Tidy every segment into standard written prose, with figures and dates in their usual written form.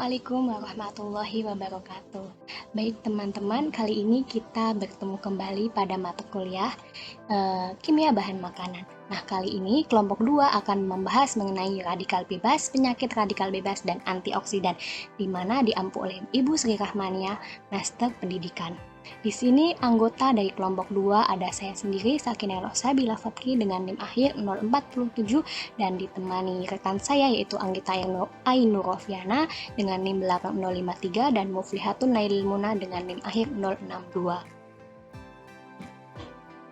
Assalamualaikum warahmatullahi wabarakatuh. Baik teman-teman, kali ini kita bertemu kembali pada mata kuliah Kimia Bahan Makanan. Nah, kali ini kelompok 2 akan membahas mengenai radikal bebas, penyakit radikal bebas, dan antioksidan, di mana diampu oleh Ibu Sri Rahmania, Master Pendidikan. Di sini anggota dari kelompok 2 ada saya sendiri, Sakinah Rosabila Fatki dengan NIM akhir 047 dan ditemani rekan saya yaitu Anggita Ainur Rofiana dengan NIM 8053 dan Muflihatun Nailil Muna dengan NIM akhir 062.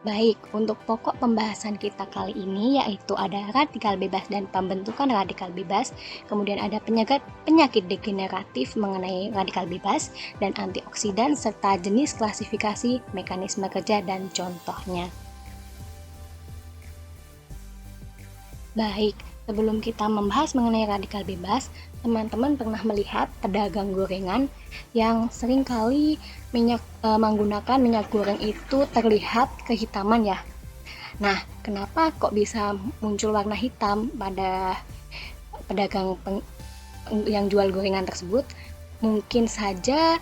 Baik, untuk pokok pembahasan kita kali ini yaitu ada radikal bebas dan pembentukan radikal bebas, kemudian ada penyakit degeneratif mengenai radikal bebas, dan antioksidan, serta jenis klasifikasi, mekanisme kerja, dan contohnya. Baik, sebelum kita membahas mengenai radikal bebas, teman-teman pernah melihat pedagang gorengan yang seringkali menggunakan minyak goreng itu terlihat kehitaman ya. Nah, kenapa kok bisa muncul warna hitam pada pedagang yang jual gorengan tersebut? Mungkin saja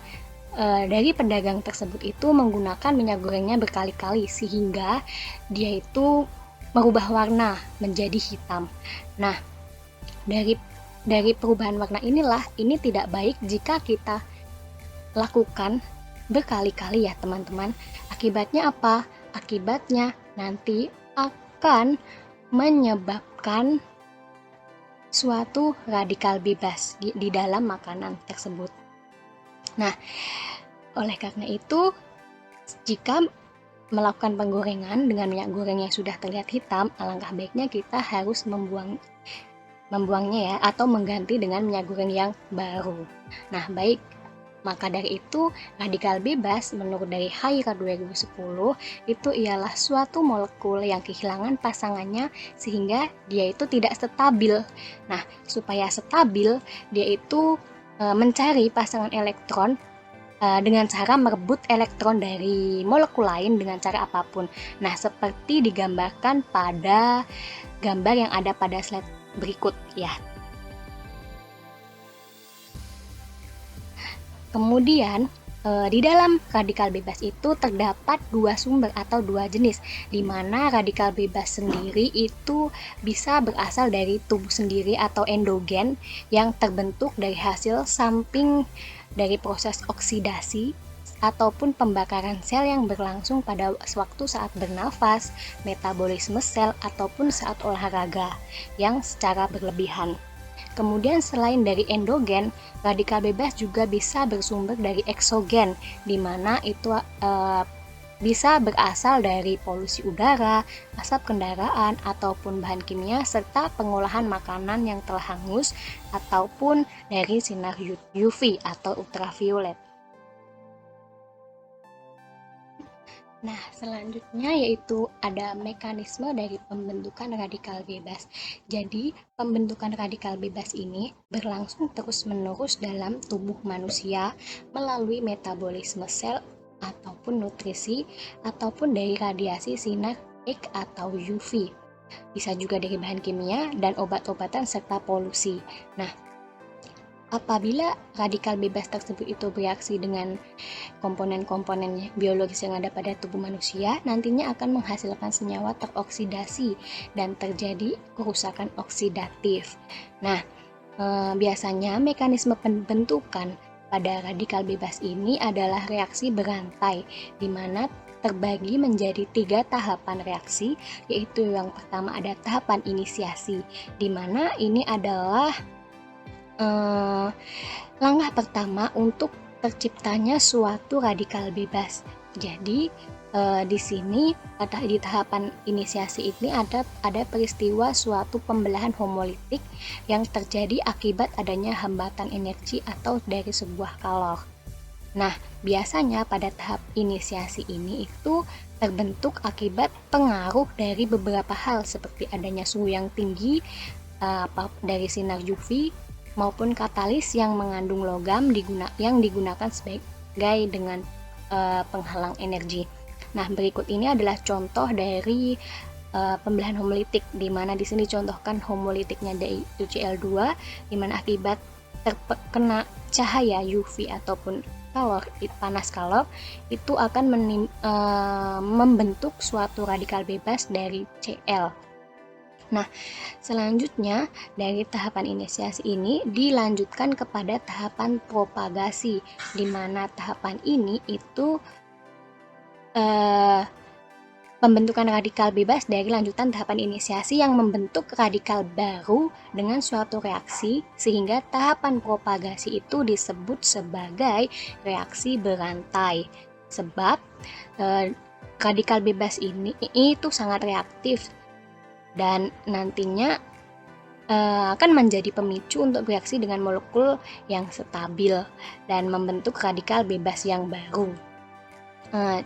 dari pedagang tersebut itu menggunakan minyak gorengnya berkali-kali sehingga dia itu merubah warna menjadi hitam. Nah, dari perubahan warna ini tidak baik jika kita lakukan berkali-kali ya teman-teman. Akibatnya apa? Akibatnya nanti akan menyebabkan suatu radikal bebas di dalam makanan tersebut. Nah, oleh karena itu, jika melakukan penggorengan dengan minyak goreng yang sudah terlihat hitam, alangkah baiknya kita harus membuangnya ya, atau mengganti dengan minyak goreng yang baru. Nah, baik, maka dari itu radikal bebas menurut dari Hairer 2010 itu ialah suatu molekul yang kehilangan pasangannya sehingga dia itu tidak stabil. Nah, supaya stabil dia itu mencari pasangan elektron dengan cara merebut elektron dari molekul lain dengan cara apapun. Nah, seperti digambarkan pada gambar yang ada pada slide berikut ya. Kemudian di dalam radikal bebas itu terdapat dua sumber atau dua jenis, di mana radikal bebas sendiri itu bisa berasal dari tubuh sendiri atau endogen yang terbentuk dari hasil samping dari proses oksidasi ataupun pembakaran sel yang berlangsung pada waktu saat bernafas, metabolisme sel, ataupun saat olahraga yang secara berlebihan. Kemudian selain dari endogen, radikal bebas juga bisa bersumber dari eksogen, di mana itu bisa berasal dari polusi udara, asap kendaraan, ataupun bahan kimia, serta pengolahan makanan yang telah hangus, ataupun dari sinar UV atau ultraviolet. Nah, selanjutnya yaitu ada mekanisme dari pembentukan radikal bebas. Jadi, pembentukan radikal bebas ini berlangsung terus-menerus dalam tubuh manusia melalui metabolisme sel ataupun nutrisi ataupun dari radiasi sinar X atau UV. Bisa juga dari bahan kimia dan obat-obatan serta polusi. Nah, apabila radikal bebas tersebut itu bereaksi dengan komponen-komponen biologis yang ada pada tubuh manusia, nantinya akan menghasilkan senyawa teroksidasi dan terjadi kerusakan oksidatif. Nah, biasanya mekanisme pembentukan pada radikal bebas ini adalah reaksi berantai, di mana terbagi menjadi 3 tahapan reaksi, yaitu yang pertama ada tahapan inisiasi, di mana ini adalah langkah pertama untuk terciptanya suatu radikal bebas. Jadi di sini di tahapan inisiasi ini ada peristiwa suatu pembelahan homolitik yang terjadi akibat adanya hambatan energi atau dari sebuah kalor. Nah, biasanya pada tahap inisiasi ini itu terbentuk akibat pengaruh dari beberapa hal seperti adanya suhu yang tinggi dari sinar UV maupun katalis yang mengandung logam yang digunakan sebagai dengan penghalang energi. Nah, berikut ini adalah contoh dari pembelahan homolitik, di mana di sini contohkan homolitiknya dari UCl2, di mana akibat terkena cahaya UV ataupun panas kalor, itu akan membentuk suatu radikal bebas dari Cl. Nah, selanjutnya dari tahapan inisiasi ini dilanjutkan kepada tahapan propagasi, di mana tahapan ini itu pembentukan radikal bebas dari lanjutan tahapan inisiasi yang membentuk radikal baru dengan suatu reaksi, sehingga tahapan propagasi itu disebut sebagai reaksi berantai. Sebab radikal bebas ini itu sangat reaktif dan nantinya akan menjadi pemicu untuk bereaksi dengan molekul yang stabil dan membentuk radikal bebas yang baru.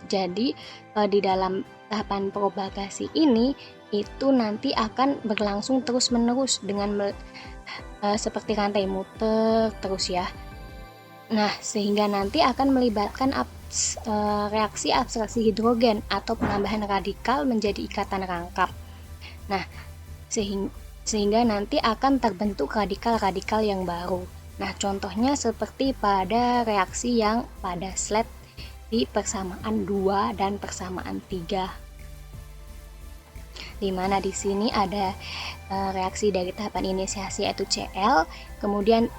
Jadi di dalam tahapan propagasi ini itu nanti akan berlangsung terus-menerus dengan seperti rantai muter terus ya. Nah, sehingga nanti akan melibatkan reaksi abstraksi hidrogen atau penambahan radikal menjadi ikatan rangkap. Nah, sehingga nanti akan terbentuk radikal-radikal yang baru. Nah, contohnya seperti pada reaksi yang pada slide di persamaan 2 dan persamaan 3. Di mana di sini ada reaksi dari tahapan inisiasi yaitu Cl, kemudian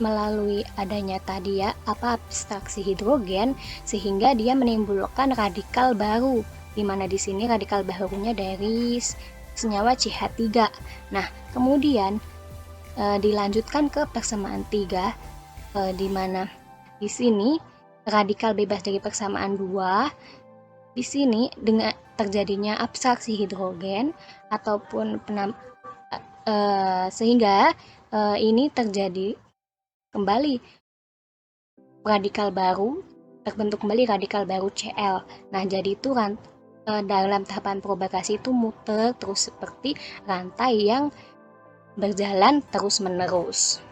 melalui adanya tadi ya abstraksi hidrogen sehingga dia menimbulkan radikal baru, di mana di sini radikal barunya dari senyawa CH3. Nah, kemudian dilanjutkan ke persamaan 3 di mana di sini radikal bebas dari persamaan 2 di sini dengan terjadinya abstraksi hidrogen ataupun sehingga ini terjadi kembali radikal baru, terbentuk kembali radikal baru Cl. Nah, jadi itu dalam tahapan propagasi itu muter terus seperti rantai yang berjalan terus-menerus.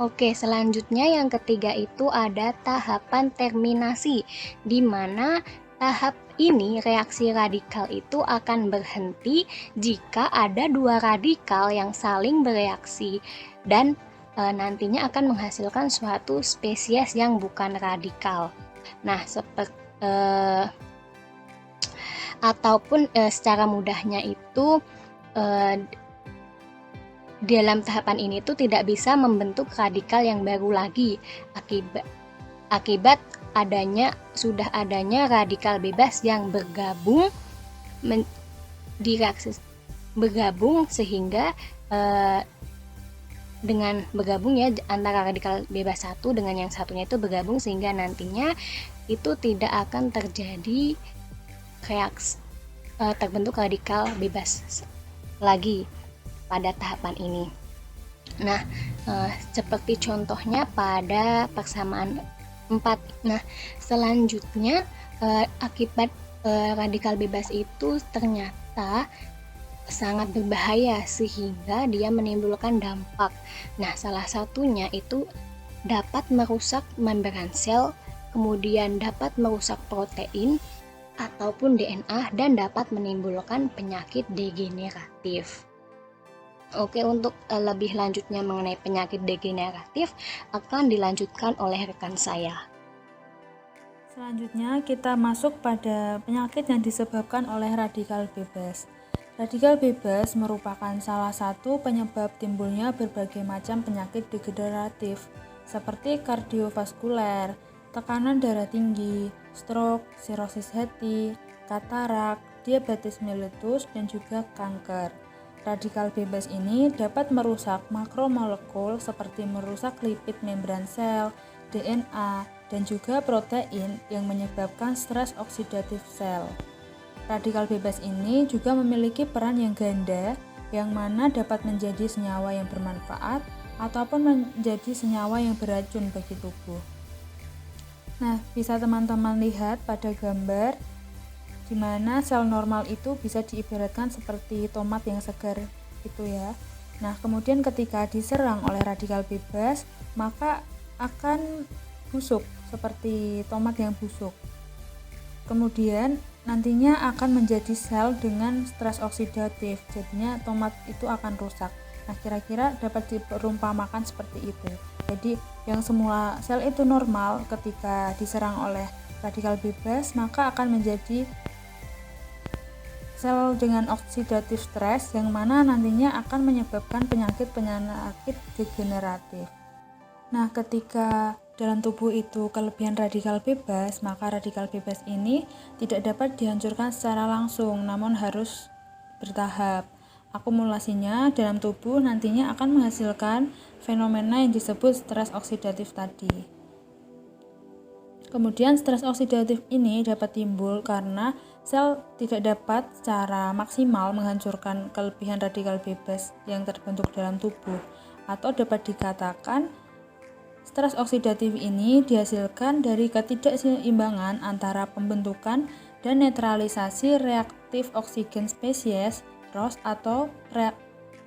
Oke, selanjutnya yang ketiga itu ada tahapan terminasi, di mana tahap ini reaksi radikal itu akan berhenti jika ada dua radikal yang saling bereaksi dan nantinya akan menghasilkan suatu spesies yang bukan radikal. Nah, ataupun secara mudahnya itu dalam tahapan ini tuh tidak bisa membentuk radikal yang baru lagi akibat sudah adanya radikal bebas yang bergabung sehingga dengan bergabung ya antara radikal bebas satu dengan yang satunya itu bergabung sehingga nantinya itu tidak akan terjadi reaksi terbentuk radikal bebas lagi pada tahapan ini. Nah, seperti contohnya pada persamaan 4. Nah, selanjutnya akibat radikal bebas itu ternyata sangat berbahaya sehingga dia menimbulkan dampak. Nah, salah satunya itu dapat merusak membran sel, kemudian dapat merusak protein ataupun DNA dan dapat menimbulkan penyakit degeneratif. Oke, untuk lebih lanjutnya mengenai penyakit degeneratif akan dilanjutkan oleh rekan saya. Selanjutnya kita masuk pada penyakit yang disebabkan oleh radikal bebas. Radikal bebas merupakan salah satu penyebab timbulnya berbagai macam penyakit degeneratif seperti kardiovaskuler, tekanan darah tinggi, stroke, sirosis hati, katarak, diabetes mellitus, dan juga kanker. Radikal bebas ini dapat merusak makromolekul seperti merusak lipid membran sel, DNA, dan juga protein yang menyebabkan stres oksidatif sel. Radikal bebas ini juga memiliki peran yang ganda, yang mana dapat menjadi senyawa yang bermanfaat ataupun menjadi senyawa yang beracun bagi tubuh. Nah, bisa teman-teman lihat pada gambar di mana sel normal itu bisa diibaratkan seperti tomat yang segar itu ya. Nah, kemudian ketika diserang oleh radikal bebas, maka akan busuk seperti tomat yang busuk. Kemudian nantinya akan menjadi sel dengan stres oksidatif, jadinya tomat itu akan rusak. Nah, kira-kira dapat diperumpamakan seperti itu. Jadi yang semula sel itu normal, ketika diserang oleh radikal bebas maka akan menjadi sel dengan oksidatif stres yang mana nantinya akan menyebabkan penyakit degeneratif. Nah, ketika dalam tubuh itu kelebihan radikal bebas, maka radikal bebas ini tidak dapat dihancurkan secara langsung, namun harus bertahap. Akumulasinya dalam tubuh nantinya akan menghasilkan fenomena yang disebut stres oksidatif tadi. Kemudian stres oksidatif ini dapat timbul karena sel tidak dapat secara maksimal menghancurkan kelebihan radikal bebas yang terbentuk dalam tubuh, atau dapat dikatakan stres oksidatif ini dihasilkan dari ketidakseimbangan antara pembentukan dan netralisasi reaktif oksigen spesies ROS atau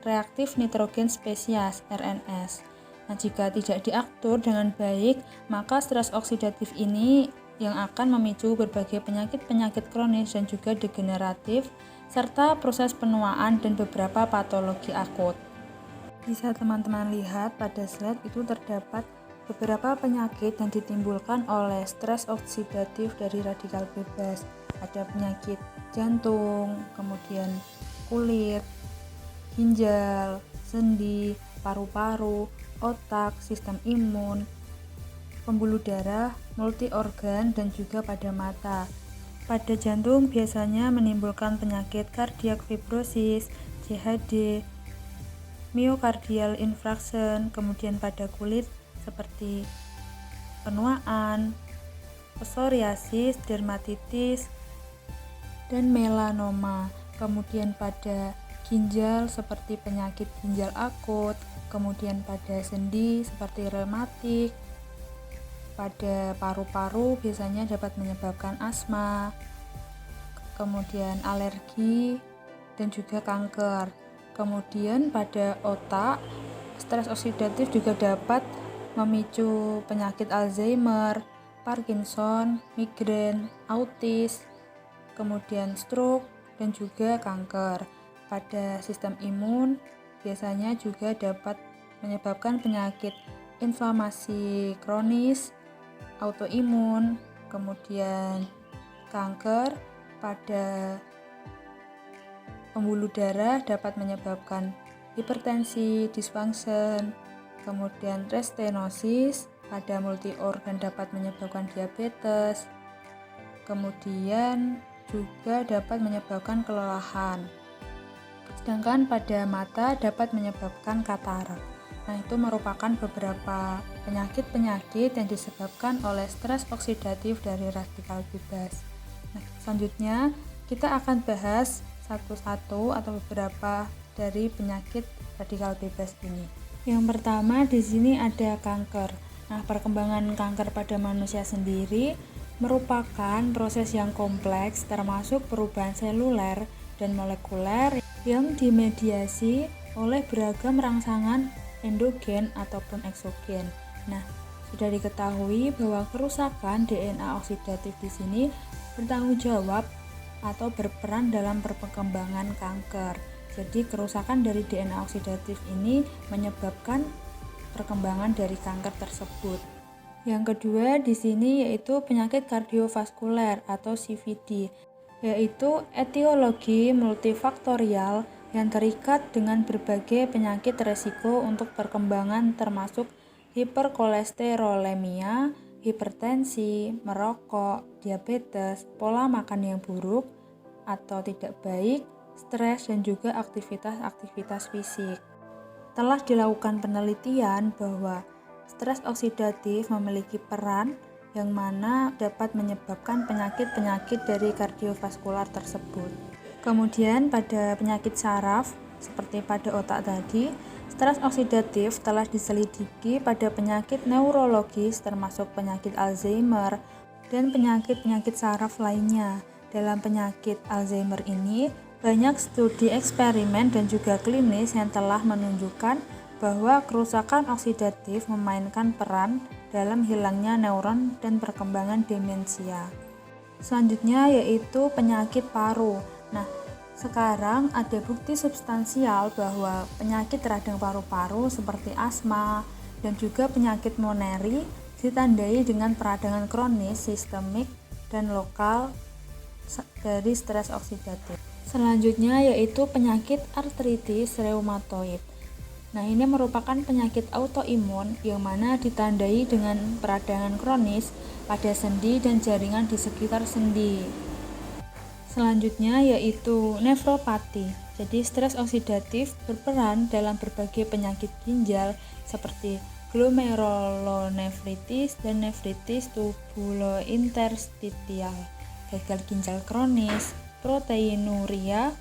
reaktif nitrogen spesies RNS. Nah, jika tidak diatur dengan baik, maka stres oksidatif ini yang akan memicu berbagai penyakit-penyakit kronis dan juga degeneratif, serta proses penuaan dan beberapa patologi akut. Bisa teman-teman lihat pada slide itu terdapat beberapa penyakit yang ditimbulkan oleh stres oksidatif dari radikal bebas. Ada penyakit jantung, kemudian kulit, ginjal, sendi, paru-paru, otak, sistem imun, pembuluh darah, multi organ, dan juga pada mata. Pada jantung biasanya menimbulkan penyakit kardiak fibrosis, CHD, myocardial infarction, kemudian pada kulit seperti penuaan, psoriasis, dermatitis, dan melanoma. Kemudian pada ginjal seperti penyakit ginjal akut, kemudian pada sendi seperti rematik, pada paru-paru biasanya dapat menyebabkan asma, kemudian alergi, dan juga kanker. Kemudian pada otak, stres oksidatif juga dapat memicu penyakit Alzheimer, Parkinson, migrain, autis, kemudian stroke, dan juga kanker. Pada sistem imun biasanya juga dapat menyebabkan penyakit inflamasi kronis, autoimun, kemudian kanker. Pada pembuluh darah dapat menyebabkan hipertensi, dysfunction, kemudian restenosis. Pada multi organ dapat menyebabkan diabetes, kemudian juga dapat menyebabkan kelelahan. Sedangkan pada mata dapat menyebabkan katarak. Nah, itu merupakan beberapa penyakit-penyakit yang disebabkan oleh stres oksidatif dari radikal bebas. Nah, selanjutnya kita akan bahas satu-satu atau beberapa dari penyakit radikal bebas ini. Yang pertama di sini ada kanker. Nah, perkembangan kanker pada manusia sendiri merupakan proses yang kompleks termasuk perubahan seluler dan molekuler yang dimediasi oleh beragam rangsangan endogen ataupun eksogen. Nah, sudah diketahui bahwa kerusakan DNA oksidatif di sini bertanggung jawab atau berperan dalam perkembangan kanker. Jadi, kerusakan dari DNA oksidatif ini menyebabkan perkembangan dari kanker tersebut. Yang kedua di sini yaitu penyakit kardiovaskuler atau CVD, yaitu etiologi multifaktorial yang terikat dengan berbagai penyakit resiko untuk perkembangan termasuk hiperkolesterolemia, hipertensi, merokok, diabetes, pola makan yang buruk atau tidak baik, stres, dan juga aktivitas-aktivitas fisik. Telah dilakukan penelitian bahwa stres oksidatif memiliki peran yang mana dapat menyebabkan penyakit-penyakit dari kardiovaskular tersebut. Kemudian pada penyakit saraf, seperti pada otak tadi, stres oksidatif telah diselidiki pada penyakit neurologis termasuk penyakit Alzheimer dan penyakit-penyakit saraf lainnya. Dalam penyakit Alzheimer ini, banyak studi eksperimen dan juga klinis yang telah menunjukkan bahwa kerusakan oksidatif memainkan peran dalam hilangnya neuron dan perkembangan demensia. Selanjutnya yaitu penyakit paru. Nah, sekarang ada bukti substansial bahwa penyakit radang paru-paru seperti asma dan juga penyakit moneri ditandai dengan peradangan kronis, sistemik, dan lokal dari stres oksidatif. Selanjutnya yaitu penyakit artritis reumatoid. Nah, ini merupakan penyakit autoimun yang mana ditandai dengan peradangan kronis pada sendi dan jaringan di sekitar sendi. Selanjutnya yaitu nefropati. Jadi stres oksidatif berperan dalam berbagai penyakit ginjal seperti glomerulonefritis dan nefritis tubulointerstitial, gagal ginjal kronis, proteinuria,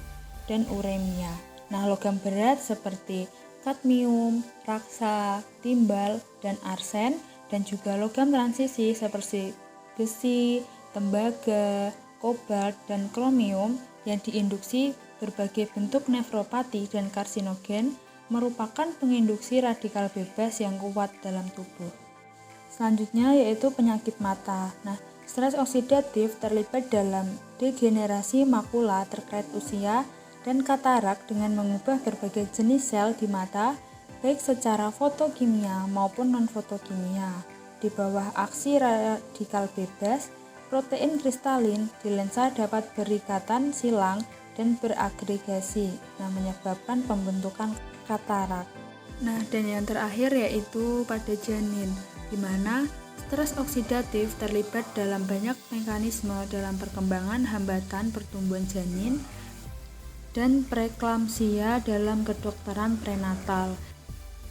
dan uremia. Nah, logam berat seperti kadmium, raksa, timbal, dan arsen, dan juga logam transisi seperti besi, tembaga, kobalt, dan kromium yang diinduksi berbagai bentuk nefropati dan karsinogen merupakan penginduksi radikal bebas yang kuat dalam tubuh. Selanjutnya yaitu penyakit mata. Nah, stres oksidatif terlibat dalam degenerasi makula terkait usia dan katarak dengan mengubah berbagai jenis sel di mata, baik secara fotokimia maupun non-fotokimia. Di bawah aksi radikal bebas, protein kristalin di lensa dapat berikatan silang dan beragregasi, yang menyebabkan pembentukan katarak. Nah, dan yang terakhir yaitu pada janin, di mana stres oksidatif terlibat dalam banyak mekanisme dalam perkembangan hambatan pertumbuhan janin dan preeklamsia dalam kedokteran prenatal.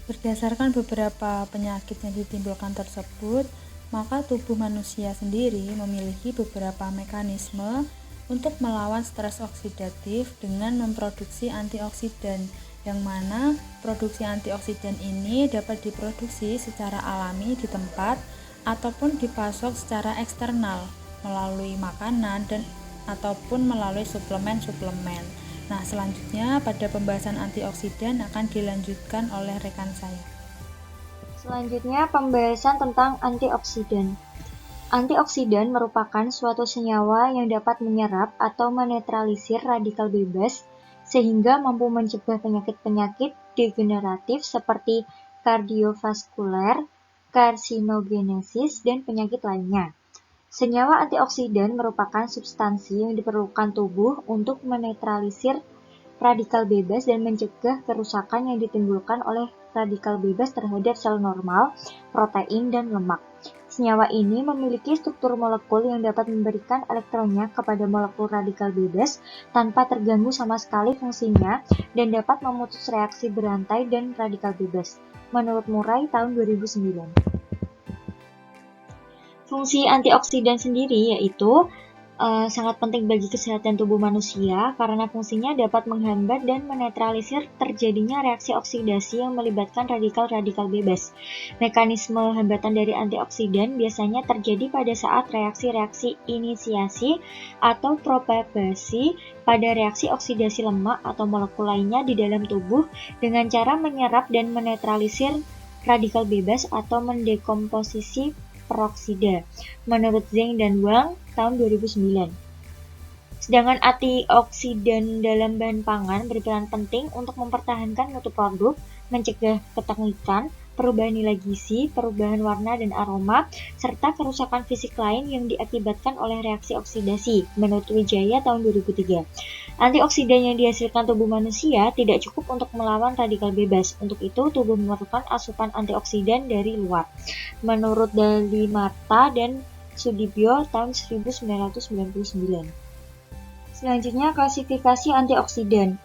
Berdasarkan beberapa penyakit yang ditimbulkan tersebut, maka tubuh manusia sendiri memiliki beberapa mekanisme untuk melawan stres oksidatif dengan memproduksi antioksidan, yang mana produksi antioksidan ini dapat diproduksi secara alami di tempat ataupun dipasok secara eksternal melalui makanan dan ataupun melalui suplemen-suplemen. Nah, selanjutnya pada pembahasan antioksidan akan dilanjutkan oleh rekan saya. Selanjutnya pembahasan tentang antioksidan. Antioksidan merupakan suatu senyawa yang dapat menyerap atau menetralisir radikal bebas sehingga mampu mencegah penyakit-penyakit degeneratif seperti kardiovaskuler, karsinogenesis, dan penyakit lainnya. Senyawa antioksidan merupakan substansi yang diperlukan tubuh untuk menetralisir radikal bebas dan mencegah kerusakan yang ditimbulkan oleh radikal bebas terhadap sel normal, protein, dan lemak. Senyawa ini memiliki struktur molekul yang dapat memberikan elektronnya kepada molekul radikal bebas tanpa terganggu sama sekali fungsinya dan dapat memutus reaksi berantai dan radikal bebas. Menurut Murray tahun 2009. Fungsi antioksidan sendiri yaitu sangat penting bagi kesehatan tubuh manusia karena fungsinya dapat menghambat dan menetralisir terjadinya reaksi oksidasi yang melibatkan radikal-radikal bebas. Mekanisme hambatan dari antioksidan biasanya terjadi pada saat reaksi-reaksi inisiasi atau propagasi pada reaksi oksidasi lemak atau molekul lainnya di dalam tubuh dengan cara menyerap dan menetralisir radikal bebas atau mendekomposisi peroksida, menurut Zheng dan Wang tahun 2009. Sedangkan antioksidan dalam bahan pangan berperan penting untuk mempertahankan mutu produk, mencegah ketengikan, perubahan nilai gizi, perubahan warna dan aroma, serta kerusakan fisik lain yang diakibatkan oleh reaksi oksidasi, menurut Wijaya tahun 2003. Antioksidan yang dihasilkan tubuh manusia tidak cukup untuk melawan radikal bebas. Untuk itu, tubuh memerlukan asupan antioksidan dari luar. Menurut Dali Marta dan Sudibyo tahun 1999. Selanjutnya, klasifikasi antioksidan.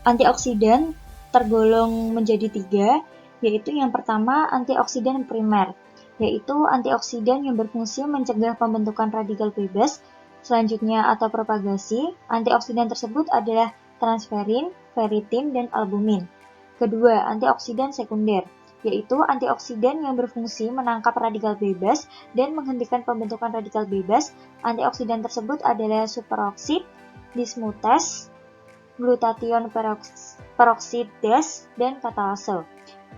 Antioksidan tergolong menjadi 3, yaitu yang pertama antioksidan primer, yaitu antioksidan yang berfungsi mencegah pembentukan radikal bebas. Selanjutnya atau propagasi, antioksidan tersebut adalah transferin, ferritin, dan albumin. Kedua, antioksidan sekunder, yaitu antioksidan yang berfungsi menangkap radikal bebas dan menghentikan pembentukan radikal bebas. Antioksidan tersebut adalah superoksid, dismutase, glutathione peroksidase, dan katalase.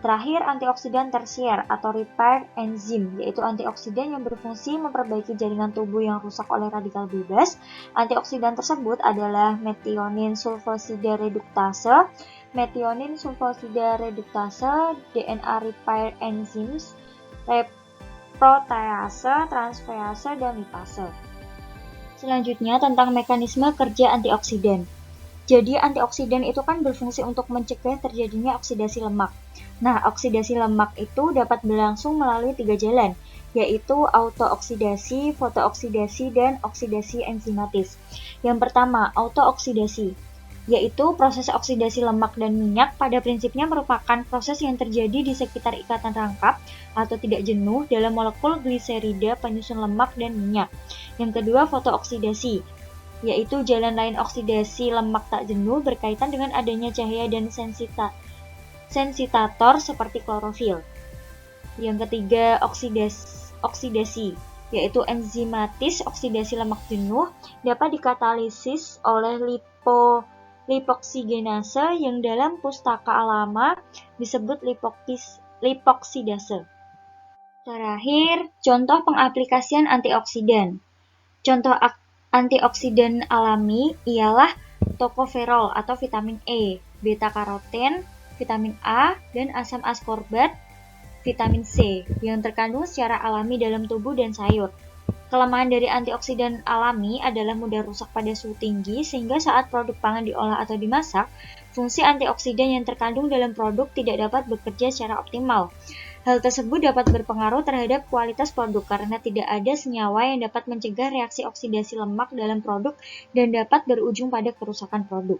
Terakhir, antioksidan tersier atau repair enzim, yaitu antioksidan yang berfungsi memperbaiki jaringan tubuh yang rusak oleh radikal bebas. Antioksidan tersebut adalah metionin sulfosida reduktase, DNA repair enzymes, protease, transferase, dan lipase. Selanjutnya tentang mekanisme kerja antioksidan. Jadi antioksidan itu kan berfungsi untuk mencegah terjadinya oksidasi lemak. Nah, oksidasi lemak itu dapat berlangsung melalui 3 jalan, yaitu autooksidasi, fotooksidasi, dan oksidasi enzimatis. Yang pertama, autooksidasi, yaitu proses oksidasi lemak dan minyak pada prinsipnya merupakan proses yang terjadi di sekitar ikatan rangkap atau tidak jenuh dalam molekul gliserida penyusun lemak dan minyak. Yang kedua, fotooksidasi, yaitu jalan lain oksidasi lemak tak jenuh berkaitan dengan adanya cahaya dan sensitator seperti klorofil. Yang ketiga, oksidasi, yaitu enzimatis oksidasi lemak jenuh dapat dikatalisis oleh lipoksigenase yang dalam pustaka lama disebut lipoksidase. Terakhir, contoh pengaplikasian antioksidan. Contoh antioksidan alami ialah tokoferol atau vitamin E, beta-karoten, vitamin A, dan asam askorbat, vitamin C, yang terkandung secara alami dalam tubuh dan sayur. Kelemahan dari antioksidan alami adalah mudah rusak pada suhu tinggi, sehingga saat produk pangan diolah atau dimasak, fungsi antioksidan yang terkandung dalam produk tidak dapat bekerja secara optimal. Hal tersebut dapat berpengaruh terhadap kualitas produk karena tidak ada senyawa yang dapat mencegah reaksi oksidasi lemak dalam produk dan dapat berujung pada kerusakan produk.